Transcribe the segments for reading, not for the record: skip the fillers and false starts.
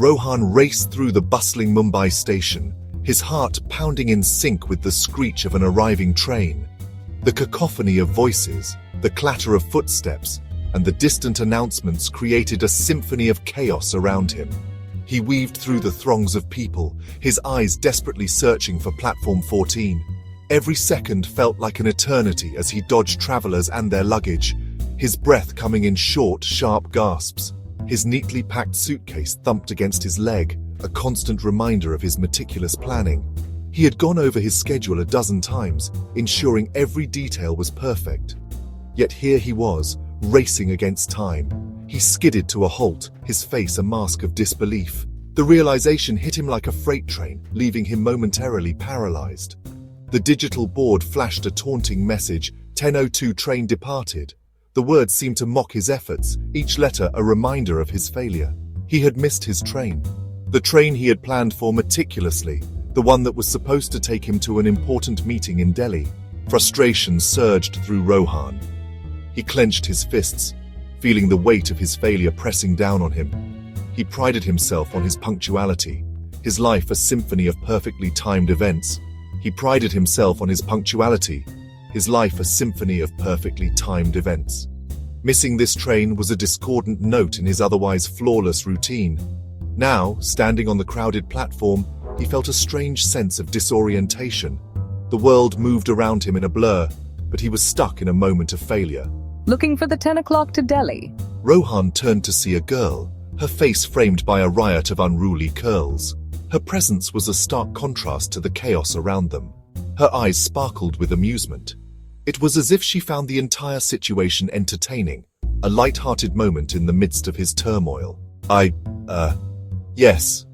Rohan raced through the bustling Mumbai station, his heart pounding in sync with the screech of an arriving train. The cacophony of voices, the clatter of footsteps, and the distant announcements created a symphony of chaos around him. He weaved through the throngs of people, his eyes desperately searching for platform 14. Every second felt like an eternity as he dodged travelers and their luggage, his breath coming in short, sharp gasps. His neatly packed suitcase thumped against his leg, a constant reminder of his meticulous planning. He had gone over his schedule a dozen times, ensuring every detail was perfect. Yet here he was, racing against time. He skidded to a halt, his face a mask of disbelief. The realization hit him like a freight train, leaving him momentarily paralyzed. The digital board flashed a taunting message, 10:02 train departed. The words seemed to mock his efforts, each letter a reminder of his failure. He had missed his train. The train he had planned for meticulously, the one that was supposed to take him to an important meeting in Delhi. Frustration surged through Rohan. He clenched his fists, feeling the weight of his failure pressing down on him. He prided himself on his punctuality, his life a symphony of perfectly timed events. He prided himself on his punctuality, his life a symphony of perfectly timed events. Missing this train was a discordant note in his otherwise flawless routine. Now, standing on the crowded platform, he felt a strange sense of disorientation. The world moved around him in a blur, but he was stuck in a moment of failure. Looking for the 10 o'clock to Delhi. Rohan turned to see a girl, her face framed by a riot of unruly curls. Her presence was a stark contrast to the chaos around them. Her eyes sparkled with amusement. It was as if she found the entire situation entertaining, a light-hearted moment in the midst of his turmoil. Yes.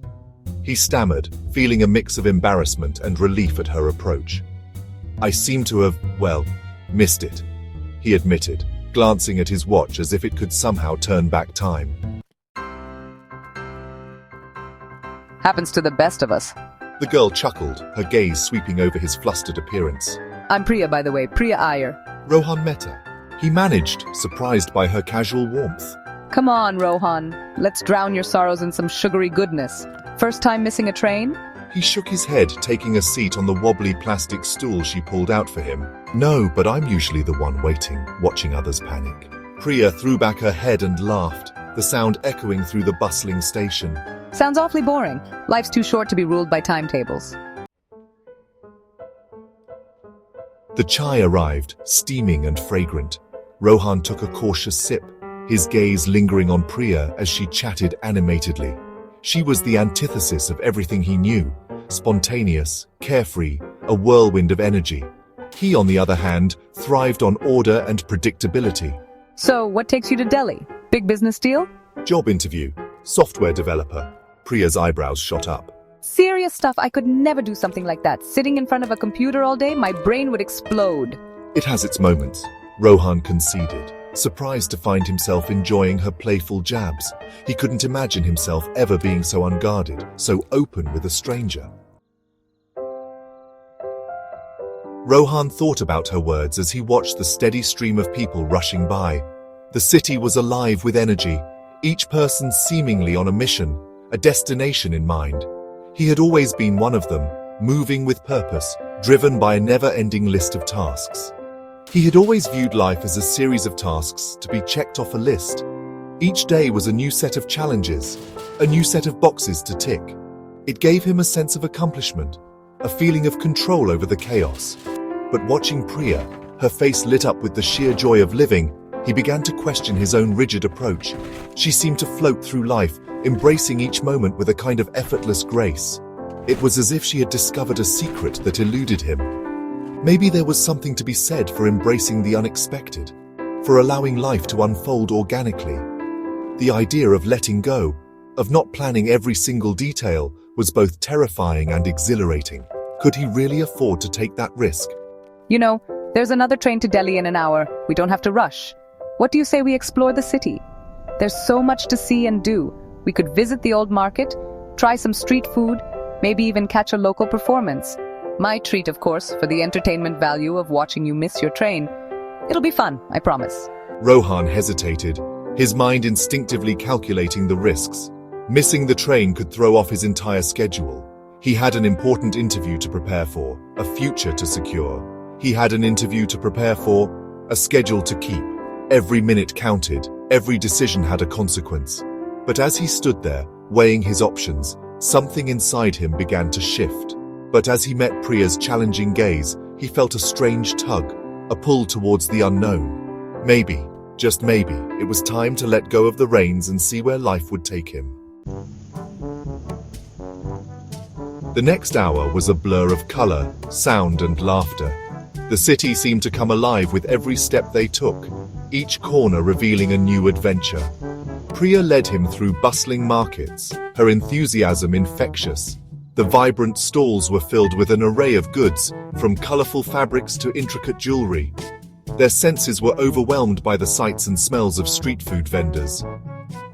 He stammered, feeling a mix of embarrassment and relief at her approach. I seem to have, missed it, he admitted, glancing at his watch as if it could somehow turn back time. Happens to the best of us. The girl chuckled, her gaze sweeping over his flustered appearance. I'm Priya, by the way, Priya Iyer. Rohan met her. He managed, surprised by her casual warmth. Come on, Rohan. Let's drown your sorrows in some sugary goodness. First time missing a train? He shook his head, taking a seat on the wobbly plastic stool she pulled out for him. No, but I'm usually the one waiting, watching others panic. Priya threw back her head and laughed, the sound echoing through the bustling station. Sounds awfully boring. Life's too short to be ruled by timetables. The chai arrived, steaming and fragrant. Rohan took a cautious sip, his gaze lingering on Priya as she chatted animatedly. She was the antithesis of everything he knew, spontaneous, carefree, a whirlwind of energy. He, on the other hand, thrived on order and predictability. So, what takes you to Delhi? Big business deal? Job interview. Software developer. Priya's eyebrows shot up. Serious stuff. I could never do something like that. Sitting in front of a computer all day, my brain would explode. It has its moments, Rohan conceded, surprised to find himself enjoying her playful jabs. He couldn't imagine himself ever being so unguarded, so open with a stranger. Rohan thought about her words as he watched the steady stream of people rushing by. The city was alive with energy, each person seemingly on a mission, a destination in mind. He had always been one of them, moving with purpose, driven by a never-ending list of tasks. He had always viewed life as a series of tasks to be checked off a list. Each day was a new set of challenges, a new set of boxes to tick. It gave him a sense of accomplishment, a feeling of control over the chaos. But watching Priya, her face lit up with the sheer joy of living, he began to question his own rigid approach. She seemed to float through life, embracing each moment with a kind of effortless grace. It was as if she had discovered a secret that eluded him. Maybe there was something to be said for embracing the unexpected, for allowing life to unfold organically. The idea of letting go, of not planning every single detail, was both terrifying and exhilarating. Could he really afford to take that risk? You know, there's another train to Delhi in an hour. We don't have to rush. What do you say we explore the city? There's so much to see and do. We could visit the old market, try some street food, maybe even catch a local performance. My treat, of course, for the entertainment value of watching you miss your train. It'll be fun, I promise. Rohan hesitated, his mind instinctively calculating the risks. Missing the train could throw off his entire schedule. He had an important interview to prepare for, a future to secure. He had an interview to prepare for, a schedule to keep. Every minute counted, every decision had a consequence. But as he stood there, weighing his options, something inside him began to shift. But as he met Priya's challenging gaze, he felt a strange tug, a pull towards the unknown. Maybe, just maybe, it was time to let go of the reins and see where life would take him. The next hour was a blur of color, sound, and laughter. The city seemed to come alive with every step they took, each corner revealing a new adventure. Priya led him through bustling markets, her enthusiasm infectious. The vibrant stalls were filled with an array of goods, from colorful fabrics to intricate jewelry. Their senses were overwhelmed by the sights and smells of street food vendors.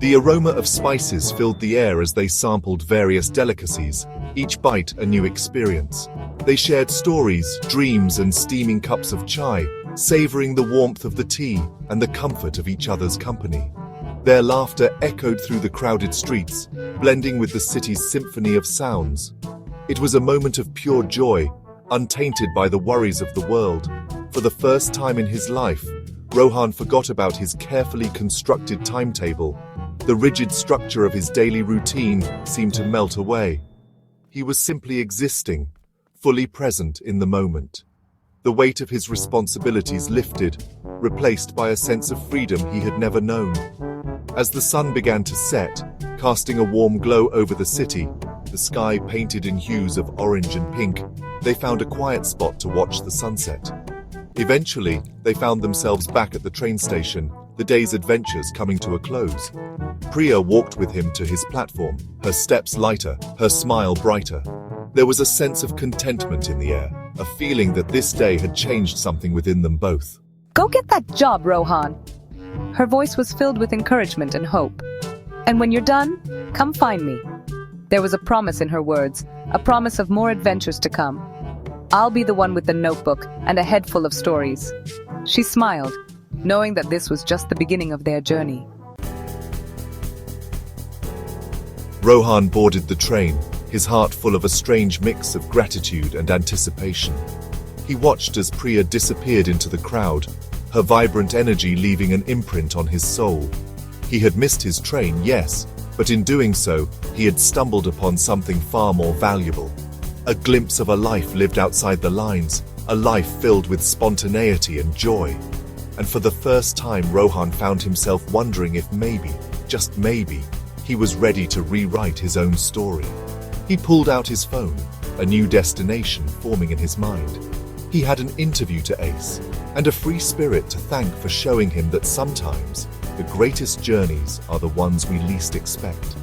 The aroma of spices filled the air as they sampled various delicacies, each bite a new experience. They shared stories, dreams, and steaming cups of chai, savoring the warmth of the tea and the comfort of each other's company. Their laughter echoed through the crowded streets, blending with the city's symphony of sounds. It was a moment of pure joy, untainted by the worries of the world. For the first time in his life, Rohan forgot about his carefully constructed timetable. The rigid structure of his daily routine seemed to melt away. He was simply existing, fully present in the moment. The weight of his responsibilities lifted, replaced by a sense of freedom he had never known. As the sun began to set, casting a warm glow over the city, the sky painted in hues of orange and pink, they found a quiet spot to watch the sunset. Eventually, they found themselves back at the train station, the day's adventures coming to a close. Priya walked with him to his platform, her steps lighter, her smile brighter. There was a sense of contentment in the air, a feeling that this day had changed something within them both. Go get that job, Rohan. Her voice was filled with encouragement and hope. And when you're done, come find me. There was a promise in her words, a promise of more adventures to come. I'll be the one with the notebook and a head full of stories. She smiled, knowing that this was just the beginning of their journey. Rohan boarded the train, his heart full of a strange mix of gratitude and anticipation. He watched as Priya disappeared into the crowd, her vibrant energy leaving an imprint on his soul. He had missed his train, yes, but in doing so, he had stumbled upon something far more valuable. A glimpse of a life lived outside the lines, a life filled with spontaneity and joy. And for the first time, Rohan found himself wondering if maybe, just maybe, he was ready to rewrite his own story. He pulled out his phone, a new destination forming in his mind. He had an interview to ace, and a free spirit to thank for showing him that sometimes the greatest journeys are the ones we least expect.